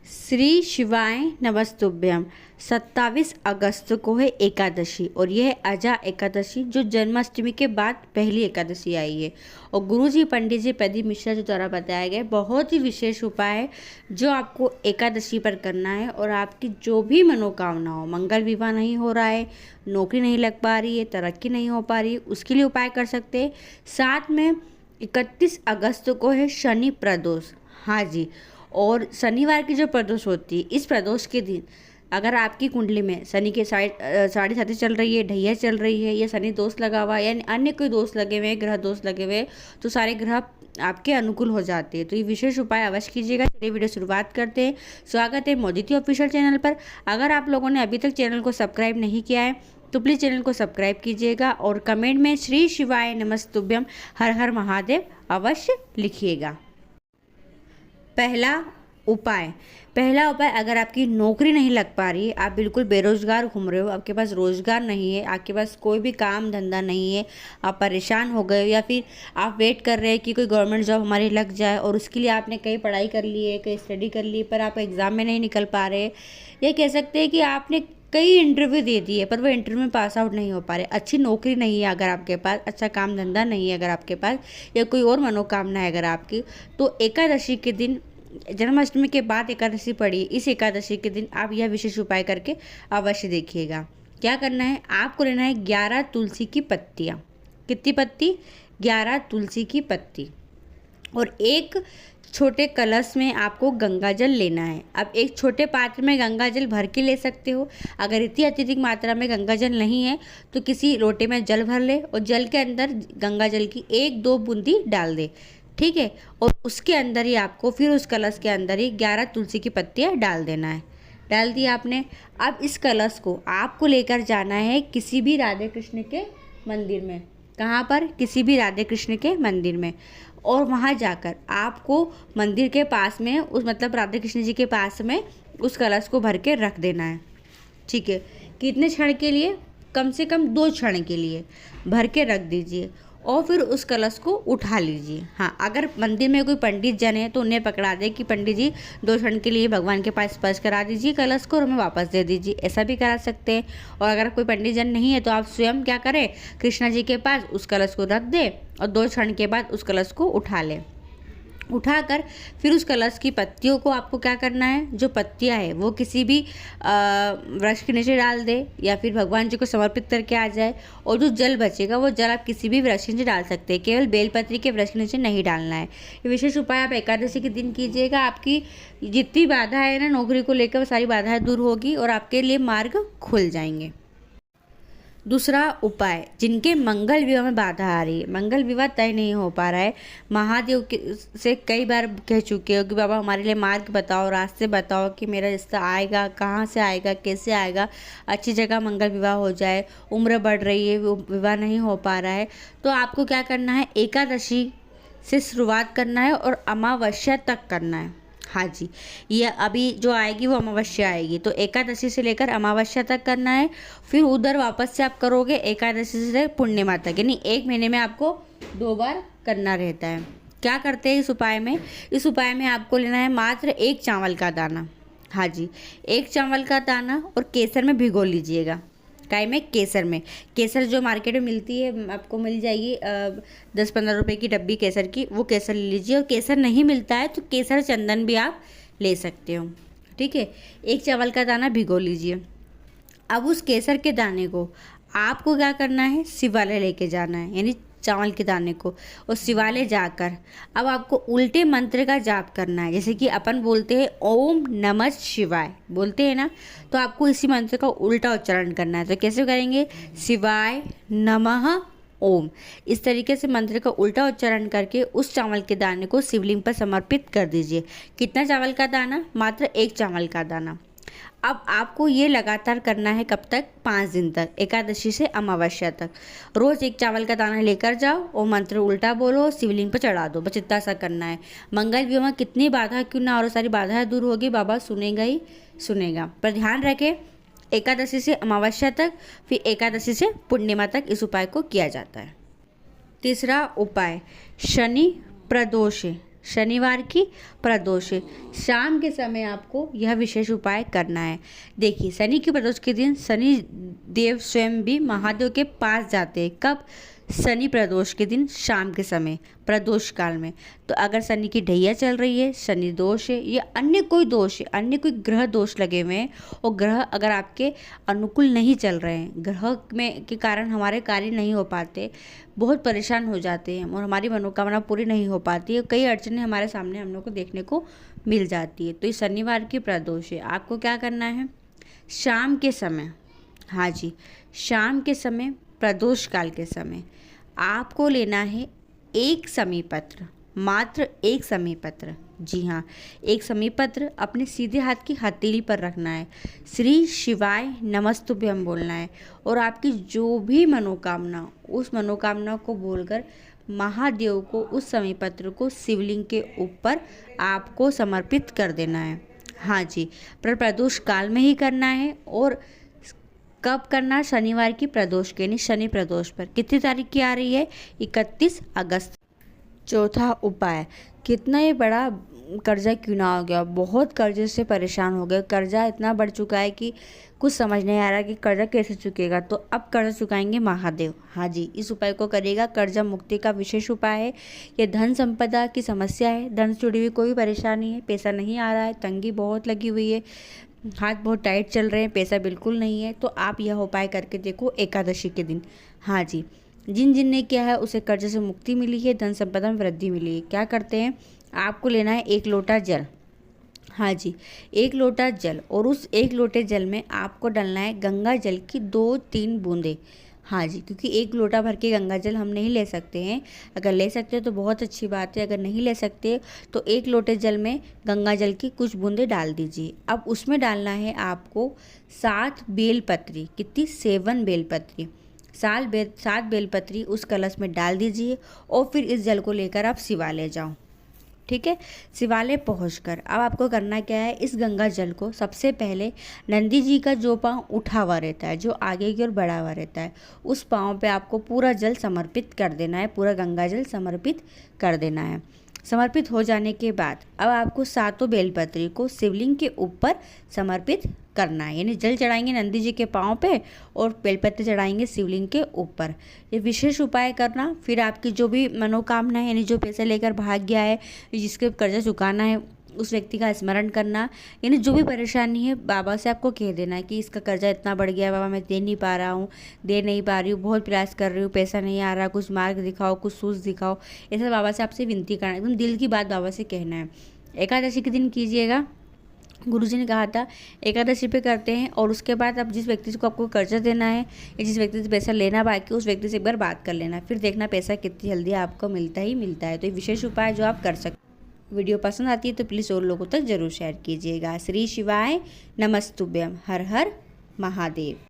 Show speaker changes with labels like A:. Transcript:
A: श्री शिवाय नमस्तुभ्यम। 27 अगस्त को है एकादशी और यह अजा एकादशी जो जन्माष्टमी के बाद पहली एकादशी आई है। और गुरुजी पंडित जी प्रदीप मिश्रा जी द्वारा बताया गया बहुत ही विशेष उपाय है जो आपको एकादशी पर करना है। और आपकी जो भी मनोकामना हो, मंगल विवाह नहीं हो रहा है, नौकरी नहीं लग पा रही है, तरक्की नहीं हो पा रही है, उसके लिए उपाय कर सकते हैं। साथ में 31 अगस्त को है शनि प्रदोष। हाँ जी, और शनिवार की जो प्रदोष होती है, इस प्रदोष के दिन अगर आपकी कुंडली में शनि के साढ़े साथी चल रही है, ढैया चल रही है, या शनि दोष लगा हुआ है, या अन्य कोई दोष लगे हुए हैं, ग्रह दोष लगे हुए हैं, तो सारे ग्रह आपके अनुकूल हो जाते हैं। तो ये विशेष उपाय अवश्य कीजिएगा। चलिए वीडियो शुरुआत करते हैं। स्वागत है मोदिती ऑफिशियल चैनल पर। अगर आप लोगों ने अभी तक चैनल को सब्सक्राइब नहीं किया है तो प्लीज़ चैनल को सब्सक्राइब कीजिएगा और कमेंट में श्री शिवाय नमस्तुभ्यम हर हर महादेव अवश्य लिखिएगा। पहला उपाय अगर आपकी नौकरी नहीं लग पा रही है, आप बिल्कुल बेरोजगार घूम रहे हो, आपके पास रोजगार नहीं है, आपके पास कोई भी काम धंधा नहीं है, आप परेशान हो गए हो, या फिर आप वेट कर रहे हैं कि कोई गवर्नमेंट जॉब हमारी लग जाए और उसके लिए आपने कई पढ़ाई कर ली है, कई स्टडी कर ली, पर आप एग्ज़ाम में नहीं निकल पा रहे। ये कह सकते हैं कि आपने कई इंटरव्यू दे दिए पर वो इंटरव्यू में पास आउट नहीं हो पा रहे। अच्छी नौकरी नहीं है अगर आपके पास, अच्छा काम धंधा नहीं है अगर आपके पास, या कोई और मनोकामना है अगर आपकी, तो एकादशी के दिन, जन्माष्टमी के बाद एकादशी पड़ी, इस एकादशी के दिन आप यह विशेष उपाय करके अवश्य देखिएगा। क्या करना है, आपको लेना है 11 तुलसी की पत्तियाँ। कितनी पत्ती? 11 तुलसी की पत्ती। और एक छोटे कलश में आपको गंगा जल लेना है। अब एक छोटे पात्र में गंगा जल भर के ले सकते हो। अगर इतनी अत्यधिक मात्रा में गंगा जल नहीं है तो किसी लोटे में जल भर ले और जल के अंदर गंगा जल की 1-2 बूंदी डाल दे, ठीक है। और उसके अंदर ही आपको, फिर उस कलश के अंदर ही 11 तुलसी की पत्तियाँ डाल देना है। डाल दिया आपने। अब इस कलश को आपको लेकर जाना है किसी भी राधे कृष्ण के मंदिर में। कहाँ पर? किसी भी राधे कृष्ण के मंदिर में। और वहाँ जाकर आपको मंदिर के पास में, उस मतलब राधे कृष्ण जी के पास में उस कलश को भर के रख देना है, ठीक है। कितने क्षण के लिए? कम से कम 2 क्षण के लिए भर के रख दीजिए और फिर उस कलश को उठा लीजिए। हाँ, अगर मंदिर में कोई पंडित जन है तो उन्हें पकड़ा दे कि पंडित जी 2 क्षण के लिए भगवान के पास स्पर्श करा दीजिए कलश को और हमें वापस दे दीजिए, ऐसा भी करा सकते हैं। और अगर कोई पंडित जन नहीं है तो आप स्वयं क्या करें, कृष्णा जी के पास उस कलश को रख दे और 2 क्षण के बाद उस कलश को उठा लें। उठाकर फिर उस कलश की पत्तियों को आपको क्या करना है, जो पत्तियां है वो किसी भी वृक्ष के नीचे डाल दे या फिर भगवान जी को समर्पित करके आ जाए। और जो जल बचेगा वो जल आप किसी भी वृक्ष के नीचे डाल सकते हैं, केवल बेलपत्री के वृक्ष के नीचे नहीं डालना है। ये विशेष उपाय आप एकादशी के दिन कीजिएगा। आपकी जितनी बाधा है ना नौकरी को लेकर, वो सारी बाधाएं दूर होगी और आपके लिए मार्ग खुल जाएंगे। दूसरा उपाय, जिनके मंगल विवाह में बाधा आ रही है, मंगल विवाह तय नहीं हो पा रहा है, महादेव से कई बार कह चुके हो कि बाबा हमारे लिए मार्ग बताओ, रास्ते बताओ कि मेरा रिश्ता आएगा, कहाँ से आएगा, कैसे आएगा, अच्छी जगह मंगल विवाह हो जाए, उम्र बढ़ रही है, वो विवाह नहीं हो पा रहा है, तो आपको क्या करना है, एकादशी से शुरुआत करना है और अमावस्या तक करना है। हाँ जी, ये अभी जो आएगी वो अमावस्या आएगी, तो एकादशी से लेकर अमावस्या तक करना है। फिर उधर वापस से आप करोगे एकादशी से पूर्णिमा तक, यानी 1 महीने में आपको 2 बार करना रहता है। क्या करते हैं इस उपाय में? इस उपाय में आपको लेना है मात्र 1 चावल का दाना। हाँ जी, 1 चावल का दाना और केसर में भिगो लीजिएगा। काय में? केसर में। केसर जो मार्केट में मिलती है, आपको मिल जाएगी 10-15 रुपए की डब्बी केसर की, वो केसर ले लीजिए। और केसर नहीं मिलता है तो केसर चंदन भी आप ले सकते हो, ठीक है। 1 चावल का दाना भिगो लीजिए। अब उस केसर के दाने को आपको क्या करना है, शिवालय लेके जाना है, यानी चावल के दाने को, और शिवालय जाकर अब आपको उल्टे मंत्र का जाप करना है। जैसे कि अपन बोलते हैं ओम नमः शिवाय, बोलते हैं ना, तो आपको इसी मंत्र का उल्टा उच्चारण करना है। तो कैसे करेंगे, शिवाय नमः ओम, इस तरीके से मंत्र का उल्टा उच्चारण करके उस चावल के दाने को शिवलिंग पर समर्पित कर दीजिए। कितना चावल का दाना? मात्र 1 चावल का दाना। अब आपको ये लगातार करना है, कब तक? 5 दिन तक, एकादशी से अमावस्या तक। रोज़ 1 चावल का दाना लेकर जाओ और मंत्र उल्टा बोलो, शिवलिंग पर चढ़ा दो, बस इतना सा करना है। मंगल विवाह में कितनी बाधा क्यों ना और सारी बाधाएं दूर होगी, बाबा सुनेगा ही सुनेगा। पर ध्यान रखें, एकादशी से अमावस्या तक, फिर एकादशी से पूर्णिमा तक इस उपाय को किया जाता है। तीसरा उपाय, शनि प्रदोष है, शनिवार की प्रदोष। शाम के समय आपको यह विशेष उपाय करना है। देखिए, शनि की प्रदोष के दिन शनि देव स्वयं भी महादेव के पास जाते हैं। कब? शनि प्रदोष के दिन शाम के समय, प्रदोष काल में। तो अगर शनि की ढैया चल रही है, शनि दोष है या अन्य कोई दोष है, अन्य कोई ग्रह दोष लगे हुए हैं और ग्रह अगर आपके अनुकूल नहीं चल रहे हैं, ग्रह में के कारण हमारे कार्य नहीं हो पाते, बहुत परेशान हो जाते हैं और हमारी मनोकामना पूरी नहीं हो पाती है, कई अड़चनें हमारे सामने हम लोग को देखने को मिल जाती है। तो इस शनिवार की प्रदोष है। आपको क्या करना है? शाम के समय, हाँ जी, शाम के समय, प्रदोष काल के समय आपको लेना है एक समीपत्र, मात्र एक समीपत्र। जी हाँ, एक समीपत्र अपने सीधे हाथ की हथेली पर रखना है। श्री शिवाय नमस्तुभ्यम बोलना है और आपकी जो भी मनोकामना, उस मनोकामना को बोलकर महादेव को उस समीपत्र को शिवलिंग के ऊपर आपको समर्पित कर देना है। हाँ जी, पर प्रदोष काल में ही करना है। और कब करना? शनिवार की प्रदोष के, यानी शनि प्रदोष पर। कितनी तारीख की आ रही है? 31 अगस्त। चौथा उपाय, कितना ही बड़ा कर्जा क्यों ना हो गया, बहुत कर्जे से परेशान हो गए, कर्जा इतना बढ़ चुका है कि कुछ समझ नहीं आ रहा कि कर्जा कैसे चुकेगा। तो अब कर्जा चुकाएंगे महादेव। हाँ जी, इस उपाय को करेगा। कर्जा मुक्ति का विशेष उपाय है। ये धन संपदा की समस्या है, धन से जुड़ी हुई कोई परेशानी है, पैसा नहीं आ रहा है, तंगी बहुत लगी हुई है, हाथ बहुत टाइट चल रहे हैं, पैसा बिल्कुल नहीं है, तो आप यह उपाय करके देखो एकादशी के दिन। हाँ जी, जिन जिन ने किया है उसे कर्ज से मुक्ति मिली है, धन संपदा में वृद्धि मिली है। क्या करते हैं? आपको लेना है 1 लोटा जल। हाँ जी, 1 लोटा जल, और उस 1 लोटे जल में आपको डालना है गंगा जल की 2-3 बूंदें। हाँ जी, क्योंकि 1 लोटा भर के गंगा जल हम नहीं ले सकते हैं। अगर ले सकते हो तो बहुत अच्छी बात है, अगर नहीं ले सकते तो 1 लोटे जल में गंगा जल की कुछ बूंदें डाल दीजिए। अब उसमें डालना है आपको 7 बेलपत्री। कितनी? 7 बेलपत्री। 7 बेलपत्री उस कलश में डाल दीजिए और फिर इस जल को लेकर आप शिवालय जाओ। ठीक है, शिवालय पहुंचकर अब आपको करना क्या है? इस गंगा जल को सबसे पहले नंदी जी का जो पाँव उठा हुआ रहता है, जो आगे की ओर बढ़ा हुआ रहता है, उस पाँव पे आपको पूरा जल समर्पित कर देना है, पूरा गंगा जल समर्पित कर देना है। समर्पित हो जाने के बाद अब आपको 7 बेलपत्री को शिवलिंग के ऊपर समर्पित करना है, यानी जल चढ़ाएंगे नंदी जी के पाँव पे और बेलपत्र चढ़ाएंगे शिवलिंग के ऊपर। ये विशेष उपाय करना। फिर आपकी जो भी मनोकामना है, यानी जो पैसे लेकर भाग गया है, जिसके कर्जा चुकाना है, उस व्यक्ति का स्मरण करना, यानी जो भी परेशानी है बाबा से आपको कह देना है कि इसका कर्जा इतना बढ़ गया है बाबा, मैं दे नहीं पा रहा हूँ, दे नहीं पा रही हूँ, बहुत प्रयास कर रही हूँ, पैसा नहीं आ रहा, कुछ मार्ग दिखाओ, कुछ सूझ दिखाओ। ऐसा बाबा से आपसे विनती करना, एकदम दिल की बात बाबा से कहना है। एकादशी के दिन कीजिएगा। गुरुजी ने कहा था एकादशी पे करते हैं। और उसके बाद अब जिस व्यक्ति को आपको कर्जा देना है या जिस व्यक्ति से पैसा लेना बाकी, उस व्यक्ति से एक बार बात कर लेना, फिर देखना पैसा कितनी जल्दी आपको मिलता ही मिलता है। तो ये विशेष उपाय जो आप कर सकते। वीडियो पसंद आती है तो प्लीज़ और लोगों तक जरूर शेयर कीजिएगा। श्री शिवाय नमस्तुभ्यम। हर हर महादेव।